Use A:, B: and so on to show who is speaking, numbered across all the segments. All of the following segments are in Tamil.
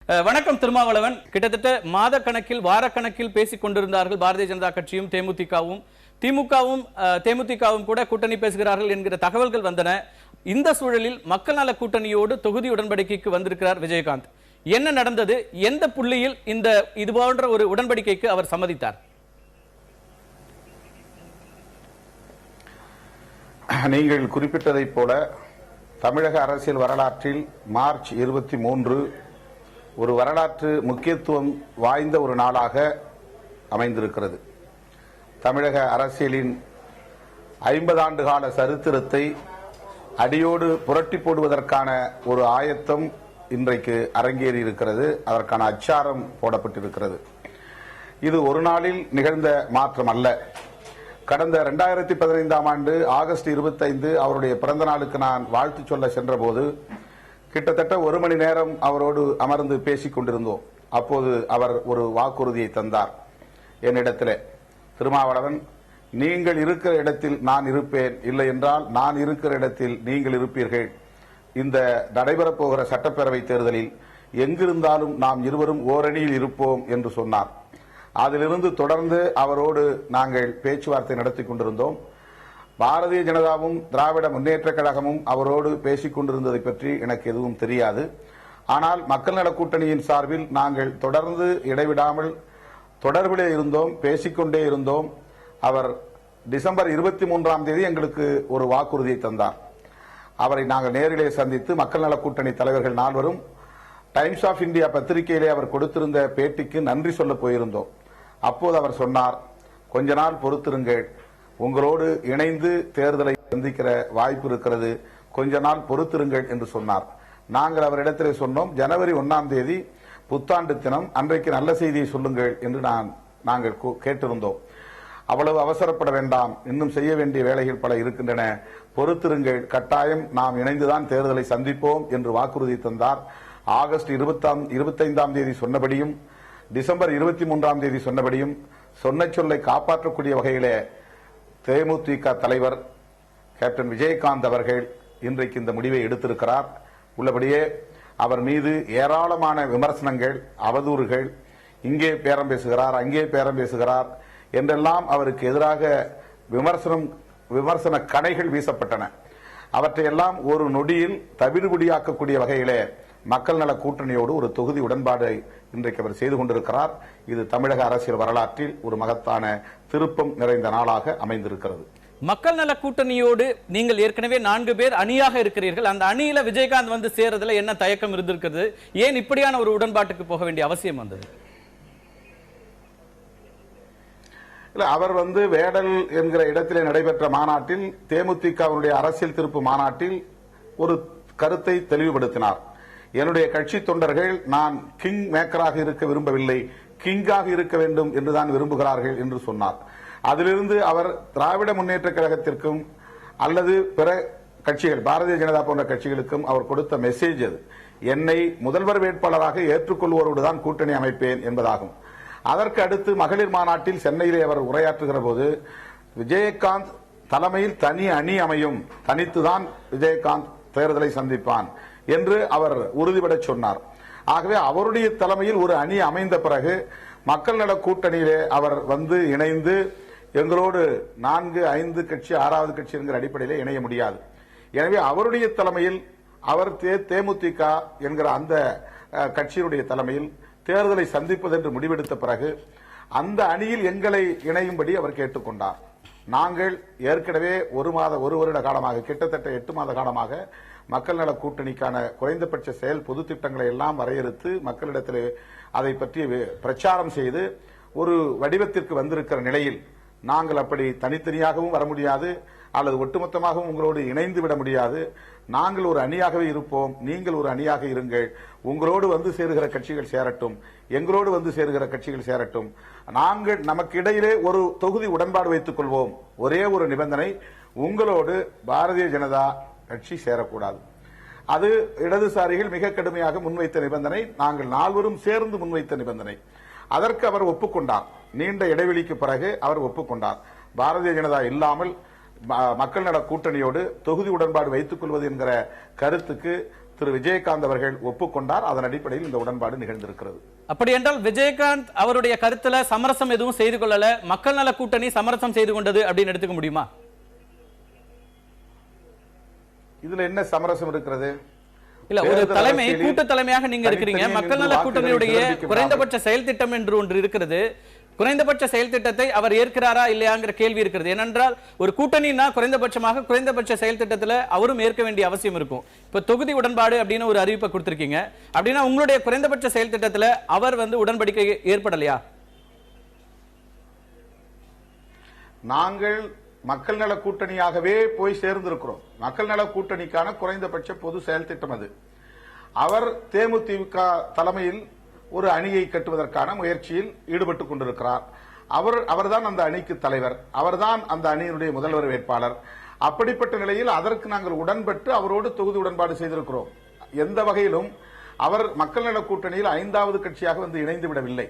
A: வணக்கம் திருமாவளவன். கிட்டத்தட்ட மாத கணக்கில் வார கணக்கில் பேசிக் கொண்டிருந்தார்கள் பாரதிய ஜனதா கட்சியும் தேமுதிகவும் கூட கூட்டணி பேசுகிறார்கள் என்கிற தகவல்கள் வந்தன. இந்த சூழலில் மக்கள் நல கூட்டணியோடு தொகுதி உடன்படிக்கைக்கு வந்திருக்கிறார் விஜயகாந்த். என்ன நடந்தது? எந்த புள்ளியில் இது போன்ற ஒரு உடன்படிக்கைக்கு அவர் சம்மதித்தார்?
B: நீங்கள் குறிப்பிட்டதைப் போல தமிழக அரசியல் வரலாற்றில் மார்ச் 23 ஒரு வரலாற்று முக்கியத்துவம் வாய்ந்த ஒரு நாளாக அமைந்திருக்கிறது. தமிழக அரசியலின் 50 ஆண்டு கால சரித்திரத்தை அடியோடு புரட்டி போடுவதற்கான ஒரு ஆயத்தம் இன்றைக்கு அரங்கேறி இருக்கிறது. அதற்கான அச்சாரம் போடப்பட்டிருக்கிறது. இது ஒரு நாளில் நிகழ்ந்த மாற்றம் அல்ல. கடந்த 2015ஆம் ஆண்டு ஆகஸ்ட் 25 அவருடைய பிறந்த நாளுக்கு நான் வாழ்த்து சொல்ல சென்ற போது கிட்டத்தட்ட 1 மணி நேரம் அவரோடு அமர்ந்து பேசிக் கொண்டிருந்தோம். அப்போது அவர் ஒரு வாக்குறுதியை தந்தார் என்னிடத்திலே. திருமாவளவன், நீங்கள் இருக்கிற இடத்தில் நான் இருப்பேன், இல்லை என்றால் நான் இருக்கிற இடத்தில் நீங்கள் இருப்பீர்கள். இந்த நடைபெறப் போகிற சட்டப்பேரவை தேர்தலில் எங்கிருந்தாலும் நாம் இருவரும் ஓரணியில் இருப்போம் என்று சொன்னார். அதிலிருந்து தொடர்ந்து அவரோடு நாங்கள் பேச்சுவார்த்தை நடத்தி கொண்டிருந்தோம். பாரதிய ஜனதாவும் திராவிட முன்னேற்ற கழகமும் அவரோடு பேசிக் கொண்டிருந்ததை பற்றி எனக்கு எதுவும் தெரியாது. ஆனால் மக்கள் நல கூட்டணியின் சார்பில் நாங்கள் தொடர்ந்து இடைவிடாமல் தொடர்பிலே இருந்தோம், பேசிக்கொண்டே இருந்தோம். அவர் டிசம்பர் 23ஆம் தேதி எங்களுக்கு ஒரு வாக்குறுதியை தந்தார். அவரை நாங்கள் நேரிலே சந்தித்து மக்கள் நல கூட்டணி தலைவர்கள் 4 டைம்ஸ் ஆஃப் இந்தியா பத்திரிகையிலே அவர் கொடுத்திருந்த பேட்டிக்கு நன்றி சொல்ல போயிருந்தோம். அப்போது அவர் சொன்னார், கொஞ்ச நாள் பொறுத்திருங்கள், உங்களோடு இணைந்து தேர்தலை சந்திக்கிற வாய்ப்பு இருக்கிறது, கொஞ்ச நாள் பொறுத்திருங்கள் என்று சொன்னார். நாங்கள் அவரிடத்திலே சொன்னோம், ஜனவரி 1ஆம் தேதி புத்தாண்டு தினம், அன்றைக்கு நல்ல செய்தியை சொல்லுங்கள் என்று நாங்கள் கேட்டிருந்தோம். அவ்வளவு அவசரப்பட வேண்டாம், இன்னும் செய்ய வேண்டிய வேலைகள் பல இருக்கின்றன, பொறுத்திருங்கள், கட்டாயம் நாம் இணைந்துதான் தேர்தலை சந்திப்போம் என்று வாக்குறுதி தந்தார். ஆகஸ்ட் 25ஆம் தேதி சொன்னபடியும் டிசம்பர் 23ஆம் தேதி சொன்னபடியும் சொன்ன சொல்லை காப்பாற்றக்கூடிய வகையிலே தேமுதிக தலைவர் கேப்டன் விஜயகாந்த் அவர்கள் இன்றைக்கு இந்த முடிவை எடுத்திருக்கிறார். உள்ளபடியே அவர் மீது ஏராளமான விமர்சனங்கள், அவதூறுகள், இங்கே பேரம் பேசுகிறார், அங்கே பேரம் பேசுகிறார் என்றெல்லாம் அவருக்கு எதிராக விமர்சன கணைகள் வீசப்பட்டன. அவற்றையெல்லாம் ஒரு நொடியில் தவிடுபடியாக்கக்கூடிய வகையிலே மக்கள் நல கூட்டணியோடு ஒரு தொகுதி உடன்பாடு இன்றைக்கு அவர் செய்து கொண்டிருக்கிறார். இது தமிழக அரசியல் வரலாற்றில் ஒரு மகத்தான திருப்பம் நிறைந்த நாளாக அமைந்திருக்கிறது.
A: மக்கள் நல கூட்டணியோடு நீங்கள் ஏற்கனவே 4 பேர் அணியாக இருக்கிறீர்கள். அந்த அணியில விஜயகாந்த் வந்து சேரதுல என்ன தயக்கம் இருந்திருக்கிறது? ஏன் இப்படியான ஒரு உடன்பாட்டுக்கு போக வேண்டிய அவசியம் வந்தது?
B: அவர் வேடல் என்கிற இடத்திலே நடைபெற்ற மாநாட்டில், தேமுதிகவுடைய அரசியல் திருப்பு மாநாட்டில் ஒரு கருத்தை தெளிவுபடுத்தினார். என்னுடைய கட்சி தொண்டர்கள் நான் கிங் மேக்கராக இருக்க விரும்பவில்லை, கிங்காக இருக்க வேண்டும் என்றுதான் விரும்புகிறார்கள் என்று சொன்னார். அதிலிருந்து அவர் திராவிட முன்னேற்ற கழகத்திற்கும் அல்லது பிற கட்சிகள், பாரதிய ஜனதா போன்ற கட்சிகளுக்கும் அவர் கொடுத்த மெசேஜ் அது. என்னை முதல்வர் வேட்பாளராக ஏற்றுக்கொள்வோரோடு தான் கூட்டணி அமைப்பேன் என்பதாகும். அதற்கு அடுத்து மகளிர் மாநாட்டில் சென்னையிலே அவர் உரையாற்றுகிற போது விஜயகாந்த் தலைமையில் தனி அணி அமையும், தனித்துதான் விஜயகாந்த் தேர்தலை சந்திப்பான் என்று அவர் உறுதிபட சொன்னார். ஆகவே அவருடைய தலைமையில் ஒரு அணி அமைந்த பிறகு மக்கள் நல கூட்டணியிலே அவர் இணைந்து எங்களோடு 4, 5 கட்சி 6வது கட்சி என்கிற அடிப்படையிலே இணைய முடியாது. எனவே அவருடைய தலைமையில் அவர் தேமுதிக என்கிற அந்த கட்சியினுடைய தலைமையில் தேர்தலை சந்திப்பது என்று முடிவெடுத்த பிறகு அந்த அணியில் எங்களை இணையும்படி அவர் கேட்டுக்கொண்டார். நாங்கள் ஏற்கனவே ஒரு வருட காலமாக, கிட்டத்தட்ட 8 மாத காலமாக மக்கள் நல கூட்டணிக்கான குறைந்தபட்ச செயல் பொது திட்டங்களை எல்லாம் வரையறுத்து மக்களிடத்தில் அதை பற்றி பிரச்சாரம் செய்து ஒரு வடிவத்திற்கு வந்திருக்கிற நிலையில் நாங்கள் அப்படி தனித்தனியாகவும் வர முடியாது, அல்லது ஒட்டுமொத்தமாகவும் உங்களோடு இணைந்து விட முடியாது. நாங்கள் ஒரு அணியாகவே இருப்போம், நீங்கள் ஒரு அணியாக இருங்கள், உங்களோடு சேருகிற கட்சிகள் சேரட்டும், எங்களோடு சேருகிற கட்சிகள் சேரட்டும், நாங்கள் நமக்கு இடையிலே ஒரு தொகுதி உடன்பாடு வைத்துக் கொள்வோம். ஒரே ஒரு நிபந்தனை, உங்களோடு பாரதிய ஜனதா கட்சி சேரக்கூடாது. அது இடதுசாரிகள் மிக கடுமையாக முன்வைத்த நிபந்தனை, நாங்கள் 4 சேர்ந்து முன்வைத்த நிபந்தனை. அதற்கு அவர் ஒப்புக்கொண்டார். நீண்ட இடைவெளிக்கு பிறகு அவர் ஒப்புக்கொண்டார். பாரதிய ஜனதா இல்லாமல் மக்கள் நல கூட்டணியோடு தொகுதி உடன்பாடு வைத்துக் கொள்வது என்கிற கருத்துக்கு திரு விஜயகாந்த் அவர்கள் ஒப்புக்கொண்டார். அதன் அடிப்படையில் இந்த உடன்பாடு நிகழ்ந்திருக்கிறது.
A: அப்படி என்றால் விஜயகாந்த் அவருடைய கருத்துல சமரசம் எதுவும் செய்து கொள்ளல, மக்கள் நல கூட்டணி சமரசம் செய்து கொண்டது அப்படின்னு எடுத்துக்க முடியுமா?
B: இதுல என்ன சமரசம் இருக்கிறது?
A: இல்ல, ஒரு தலைமை கூட்ட தலைமையாக நீங்க இருக்கிறீங்க. மக்கள் நல கூட்டணியுடைய குறைந்தபட்ச செயல் திட்டம் என்று ஒன்று இருக்கிறது. குறைந்தபட்ச செயல் திட்டத்தை அவர் ஏற்கிறாரா இல்லையாங்கிற கேள்வி இருக்கிறது. ஏனென்றால் ஒரு கூட்டணினா குறைந்தபட்சமாக குறைந்தபட்ச செயல் திட்டத்தில் அவரும் ஏற்க வேண்டிய அவசியம் இருக்கும். இப்ப தொகுதி உடன்பாடு அப்படின்னு ஒரு அறிவிப்பை கொடுத்திருக்கீங்க. அப்படின்னா உங்களுடைய குறைந்தபட்ச செயல் திட்டத்தில் அவர் உடன்படிக்கை ஏற்படலையா?
B: நாங்கள் மக்கள் நல கூட்டணியாகவே போய் சேர்ந்திருக்கிறோம். மக்கள் நல கூட்டணிக்கான குறைந்தபட்ச பொது செயல் திட்டம் அது. அவர் தேமுதிக தலைமையில் ஒரு அணியை கட்டுவதற்கான முயற்சியில் ஈடுபட்டுக் கொண்டிருக்கிறார். அவர்தான் அந்த அணிக்கு தலைவர், அவர்தான் அந்த அணியினுடைய முதல்வர் வேட்பாளர். அப்படிப்பட்ட நிலையில் அதற்கு நாங்கள் உடன்பட்டு அவரோடு தொகுதி உடன்பாடு செய்திருக்கிறோம். எந்த வகையிலும் அவர் மக்கள் நல கூட்டணியில் 5வது கட்சியாக இணைந்து விடவில்லை,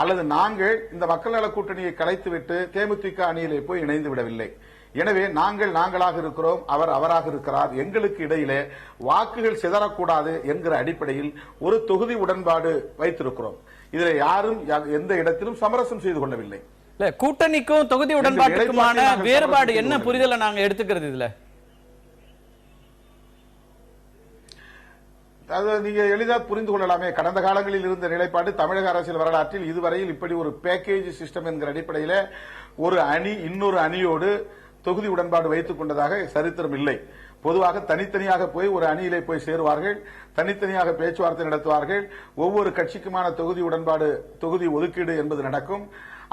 B: அல்லது நாங்கள் இந்த மக்கள் நல கூட்டணியை கலைத்துவிட்டு தேமுதிக அணியிலே போய் இணைந்து விடவில்லை. எனவே நாங்களாக இருக்கிறோம், அவர் அவராக இருக்கிறார். எங்களுக்கு இடையிலே வாக்குகள் சிதறக்கூடாது என்கிற அடிப்படையில் ஒரு தொகுதி உடன்பாடு வைத்திருக்கிறோம். இதில் யாரும் எந்த இடத்திலும் சமரசம் செய்து கொள்ளவில்லை.
A: கூட்டணிக்கும் தொகுதி உடன்பாட்டுக்குமான வேறுபாடு என்ன புரிதலை நாங்க எடுத்துக்கிறது? இதுல
B: அது நீங்க எளிதாக புரிந்து கொள்ளலாமே. கடந்த காலங்களில் இருந்த நிலைப்பாடு தமிழக அரசியல் வரலாற்றில் இதுவரையில் இப்படி ஒரு பேக்கேஜ் சிஸ்டம் என்கிற அடிப்படையில் ஒரு அணி இன்னொரு அணியோடு தொகுதி உடன்பாடு வைத்துக் கொண்டதாக சரித்திரம் இல்லை. பொதுவாக தனித்தனியாக போய் ஒரு அணியிலே போய் சேருவார்கள், தனித்தனியாக பேச்சுவார்த்தை நடத்துவார்கள். ஒவ்வொரு கட்சிக்குமான தொகுதி உடன்பாடு, தொகுதி ஒதுக்கீடு என்பது நடக்கும்.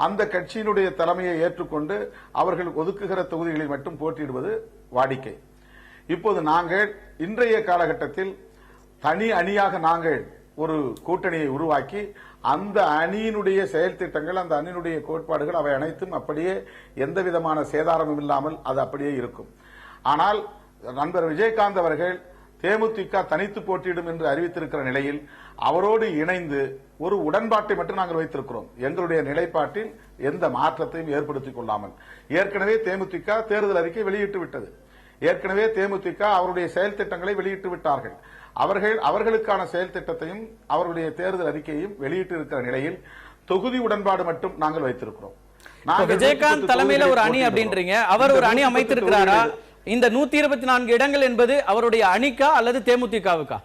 B: அந்த கட்சியினுடைய தலைமையை ஏற்றுக்கொண்டு அவர்கள் ஒதுக்குகிற தொகுதிகளில் மட்டும் போட்டியிடுவது வாடிக்கை. இப்போது நாங்கள் இன்றைய காலகட்டத்தில் தனி அணியாக நாங்கள் ஒரு கூட்டணியை உருவாக்கி அந்த அணியினுடைய செயல் திட்டங்கள், அந்த அணியினுடைய கோட்பாடுகள் அவை அனைத்தும் அப்படியே எந்த விதமான சேதாரமும் இல்லாமல் அது அப்படியே இருக்கும். ஆனால் நண்பர் விஜயகாந்த் அவர்கள் தேமுதிக தனித்து போட்டியிடும் என்று அறிவித்திருக்கிற நிலையில் அவரோடு இணைந்து ஒரு உடன்பாட்டை மட்டும் நாங்கள் வைத்திருக்கிறோம். எங்களுடைய நிலைப்பாட்டில் எந்த மாற்றத்தையும் ஏற்படுத்திக் கொள்ளாமல். ஏற்கனவே தேமுதிக தேர்தல் அறிக்கை வெளியிட்டு விட்டது. ஏற்கனவே தேமுதிக அவருடைய செயல் திட்டங்களை வெளியிட்டு விட்டார்கள். அவர்களுக்கான செயல் திட்டத்தையும் அவருடைய தேர்தல் அறிக்கையையும் வெளியிட்டு இருக்கிற நிலையில் தொகுதி உடன்பாடு மட்டும் நாங்கள் வைத்திருக்கிறோம்.
A: விஜயகாந்த் தலைமையில ஒரு அணி அப்படின்றீங்க, அவர் ஒரு அணி அமைத்திருக்கிறாரா? இந்த 124 இடங்கள் என்பது அவருடைய அணிக்கா அல்லது தேமுதிகவுக்கா?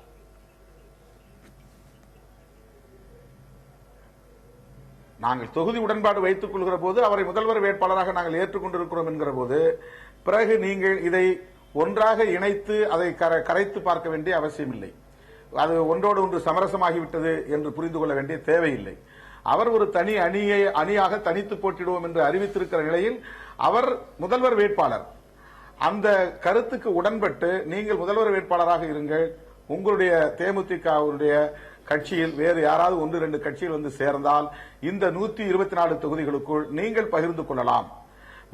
B: நாங்கள் தொகுதி உடன்பாடு வைத்துக் கொள்கிற போது அவரை முதல்வர் வேட்பாளராக நாங்கள் ஏற்றுக்கொண்டிருக்கிறோம் என்கிற போது பிறகு நீங்கள் இதை ஒன்றாக இணைத்து அதை கரைத்து பார்க்க வேண்டிய அவசியம் இல்லை. அது ஒன்றோடு ஒன்று சமரசமாகிவிட்டது என்று புரிந்து கொள்ள வேண்டிய தேவையில்லை. அவர் ஒரு தனி அணியாக தனித்து போட்டிடுவோம் என்று அறிவித்திருக்கிற நிலையில் அவர் முதல்வர் வேட்பாளர். அந்த கருத்துக்கு உடன்பட்டு நீங்கள் முதல்வர் வேட்பாளராக இருங்கள், உங்களுடைய தேமுதிகவுடைய கட்சியில் வேறு யாராவது 1-2 கட்சியில் சேர்ந்தால் இந்த 124 தொகுதிகளுக்குள் நீங்கள் பகிர்ந்து கொள்ளலாம்.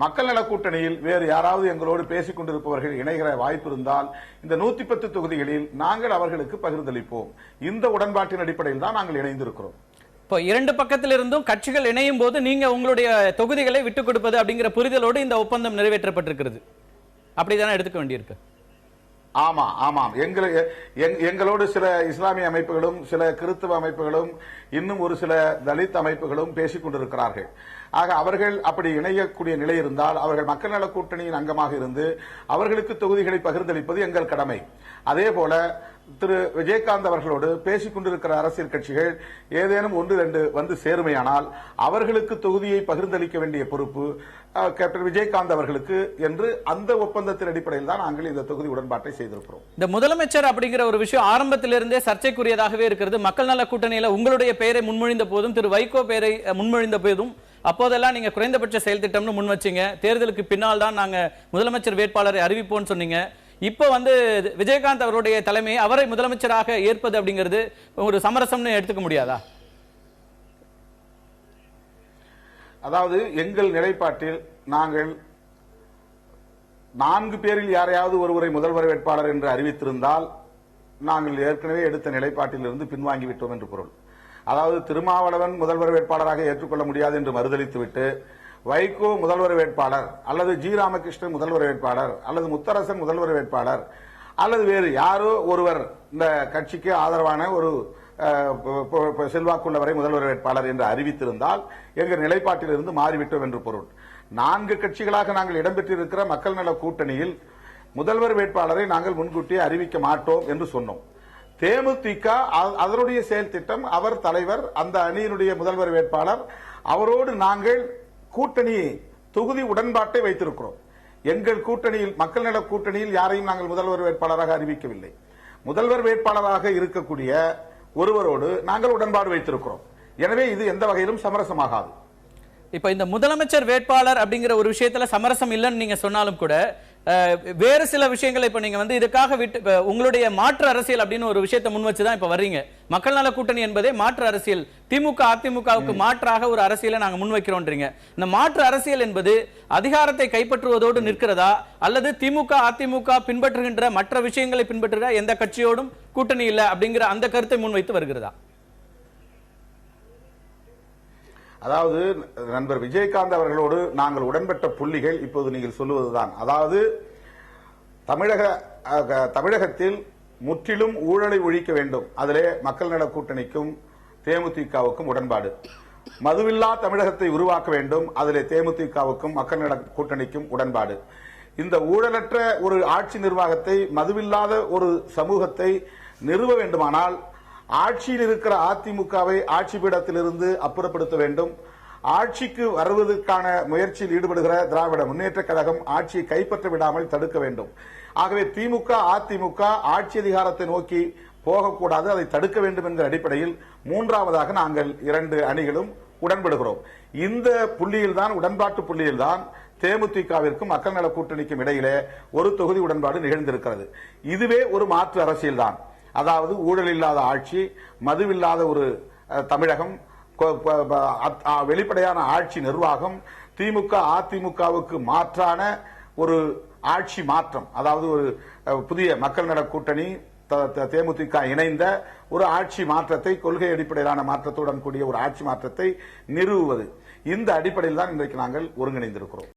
B: மக்கள் நல கூட்டணியில் வேறு யாராவது எங்களோடு பேசிக் கொண்டிருப்பவர்கள் இணைகிற வாய்ப்பு இருந்தால் இந்த 110 தொகுதிகளில் நாங்கள் அவர்களுக்கு பகிர்ந்தளிப்போம். இந்த உடன்பாட்டின் அடிப்படையில் தான் நாங்கள் இணைந்திருக்கிறோம்.
A: இப்போ 2 பக்கத்திலிருந்தும் கட்சிகள் இணையும் போது நீங்க உங்களுடைய தொகுதிகளை விட்டுக் கொடுப்பது அப்படிங்கிற புரிதலோடு இந்த ஒப்பந்தம் நிறைவேற்றப்பட்டிருக்கிறது, அப்படித்தானே எடுத்துக்க வேண்டியிருக்கு?
B: ஆமாம். எங்களோடு சில இஸ்லாமிய அமைப்புகளும் சில கிறிஸ்தவ அமைப்புகளும் இன்னும் ஒரு சில தலித் அமைப்புகளும் பேசிக் கொண்டிருக்கிறார்கள். ஆக அவர்கள் அப்படி இணையக்கூடிய நிலை இருந்தால் அவர்கள் மக்கள் நல கூட்டணியின் அங்கமாக இருந்து அவர்களுக்கு தொகுதிகளை பகிர்ந்தளிப்பது எங்கள் கடமை. அதே போல திரு விஜயகாந்த் அவர்களோடு பேசிக் கொண்டிருக்கிற அரசியல் கட்சிகள் ஏதேனும் 1-2 சேருமையானால் அவர்களுக்கு தொகுதியை பகிர்ந்தளிக்க வேண்டிய பொறுப்பு கேப்டன் விஜயகாந்த் அவர்களுக்கு என்று அந்த ஒப்பந்தத்தின் அடிப்படையில் தான் நாங்கள் இந்த தொகுதி உடன்பாட்டை செய்திருக்கிறோம்.
A: இந்த முதலமைச்சர் அப்படிங்கிற ஒரு விஷயம் ஆரம்பத்திலிருந்தே சர்ச்சைக்குரியதாகவே இருக்கிறது. மக்கள் நல கூட்டணியில உங்களுடைய பெயரை முன்மொழிந்த போதும் திரு வைகோ பெயரை முன்மொழிந்த போதும் அப்போதெல்லாம் நீங்க குறைந்தபட்ச செயல் திட்டம்னு முன் வச்சீங்க. தேர்தலுக்கு பின்னால் தான் நாங்க முதலமைச்சர் வேட்பாளரை அறிவிப்போம்னு சொன்னீங்க. இப்போ விஜயகாந்த் அவருடைய தலைமையை அவரை முதலமைச்சராக ஏற்பது அப்படிங்கிறது ஒரு சமரசம்னு எடுத்துக்க முடியாதா?
B: அதாவது எங்கள் நிலைப்பாட்டில் நாங்கள் 4 பேரில் யாரையாவது ஒருவரை முதல்வர் வேட்பாளர் என்று அறிவித்திருந்தால் நாங்கள் ஏற்கனவே எடுத்த நிலைப்பாட்டில் இருந்து பின்வாங்கிவிட்டோம் என்று பொருள். அதாவது திருமாவளவன் முதல்வர் வேட்பாளராக ஏற்றுக்கொள்ள முடியாது என்று மறுதளித்துவிட்டு வைகோ முதல்வர் வேட்பாளர் அல்லது ஜி ராமகிருஷ்ணன் முதல்வர் வேட்பாளர் அல்லது முத்தரசன் முதல்வர் வேட்பாளர் அல்லது வேறு யாரோ ஒருவர் இந்த கட்சிக்கு ஆதரவான ஒரு செல்வாக்குள்ளவரை முதல்வர் வேட்பாளர் என்று அறிவித்திருந்தால் எங்கள் நிலைப்பாட்டிலிருந்து மாறிவிட்டோம் என்று பொருள். 4 கட்சிகளாக நாங்கள் இடம்பெற்றிருக்கிற மக்கள் நல கூட்டணியில் முதல்வர் வேட்பாளரை நாங்கள் முன்கூட்டியே அறிவிக்க மாட்டோம் என்று சொன்னோம். தேமுதிக அதனுடைய செயல் திட்டம், அவர் தலைவர், அந்த அணியினுடைய முதல்வர் வேட்பாளர், அவரோடு நாங்கள் கூட்டணி தொகுதி உடன்பாட்டை வைத்திருக்கிறோம். எங்கள் கூட்டணியில், மக்கள் நல கூட்டணியில் யாரையும் நாங்கள் முதல்வர் வேட்பாளராக அறிவிக்கவில்லை. முதல்வர் வேட்பாளராக இருக்கக்கூடிய ஒருவரோடு நாங்கள் உடன்பாடு வைத்திருக்கிறோம். எனவே இது எந்த வகையிலும் சமரசமாகாது.
A: இப்ப இந்த முதலமைச்சர் வேட்பாளர் அப்படிங்கிற ஒரு விஷயத்துல சமரசம் இல்லைன்னு நீங்க சொன்னாலும் கூட வேறு சில விஷயங்களை இப்ப நீங்க இதுக்காக விட்டு உங்களுடைய மாற்று அரசியல் அப்படின்னு ஒரு விஷயத்தை முன் வச்சுதான் இப்ப வர்றீங்க. மக்கள் நல கூட்டணி என்பதே மாற்று அரசியல், திமுக அதிமுகவுக்கு மாற்றாக ஒரு அரசியலை நாங்க முன்வைக்கிறோம்ன்றீங்க. இந்த மாற்று அரசியல் என்பது அதிகாரத்தை கைப்பற்றுவதோடு நிற்கிறதா, அல்லது திமுக அதிமுக பின்பற்றுகின்ற மற்ற விஷயங்களை பின்பற்றுகிற எந்த கட்சியோடும் கூட்டணி இல்லை அப்படிங்கிற அந்த கருத்தை முன்வைத்து வருகிறதா?
B: அதாவது நண்பர் விஜயகாந்த் அவர்களோடு நாங்கள் உடன்பட்ட புள்ளிகள் இப்போது நீங்கள் சொல்லுவதுதான். அதாவது தமிழகத்தில் முற்றிலும் ஊழலை ஒழிக்க வேண்டும், அதிலே மக்கள் நல கூட்டணிக்கும் தேமுதிகவுக்கும் உடன்பாடு. மதுவில்லா தமிழகத்தை உருவாக்க வேண்டும், அதிலே தேமுதிகவுக்கும் மக்கள் நல கூட்டணிக்கும் உடன்பாடு. இந்த ஊழலற்ற ஒரு ஆட்சி நிர்வாகத்தை, மதுவில்லாத ஒரு சமூகத்தை நிறுவ வேண்டுமானால் ஆட்சியில் இருக்கிற அதிமுகவை ஆட்சி பீடத்திலிருந்து அப்புறப்படுத்த வேண்டும். ஆட்சிக்கு வருவதற்கான முயற்சியில் ஈடுபடுகிற திராவிட முன்னேற்ற கழகம் ஆட்சியை கைப்பற்ற விடாமல் தடுக்க வேண்டும். ஆகவே திமுக அதிமுக ஆட்சி அதிகாரத்தை நோக்கி போகக்கூடாது, அதை தடுக்க வேண்டும் என்ற அடிப்படையில் மூன்றாவதாக நாங்கள் 2 அணிகளும் உடன்படுகிறோம். இந்த புள்ளியில்தான், உடன்பாட்டு புள்ளியில்தான் தேமுதிகவிற்கும் மக்கள் நல கூட்டணிக்கும் இடையிலே ஒரு தொகுதி உடன்பாடு நிகழ்ந்திருக்கிறது. இதுவே ஒரு மாற்று அரசியல் தான். அதாவது ஊழல் இல்லாத ஆட்சி, மதுவில்லாத ஒரு தமிழகம், வெளிப்படையான ஆட்சி நிர்வாகம், திமுக அதிமுகவுக்கு மாற்றான ஒரு ஆட்சி மாற்றம், அதாவது ஒரு புதிய மக்கள் நல கூட்டணி தேமுதிக இணைந்த ஒரு ஆட்சி மாற்றத்தை, கொள்கை அடிப்படையிலான மாற்றத்துடன் கூடிய ஒரு ஆட்சி மாற்றத்தை நிறுவுவது. இந்த அடிப்படையில் தான் இன்றைக்கு நாங்கள் ஒருங்கிணைந்திருக்கிறோம்.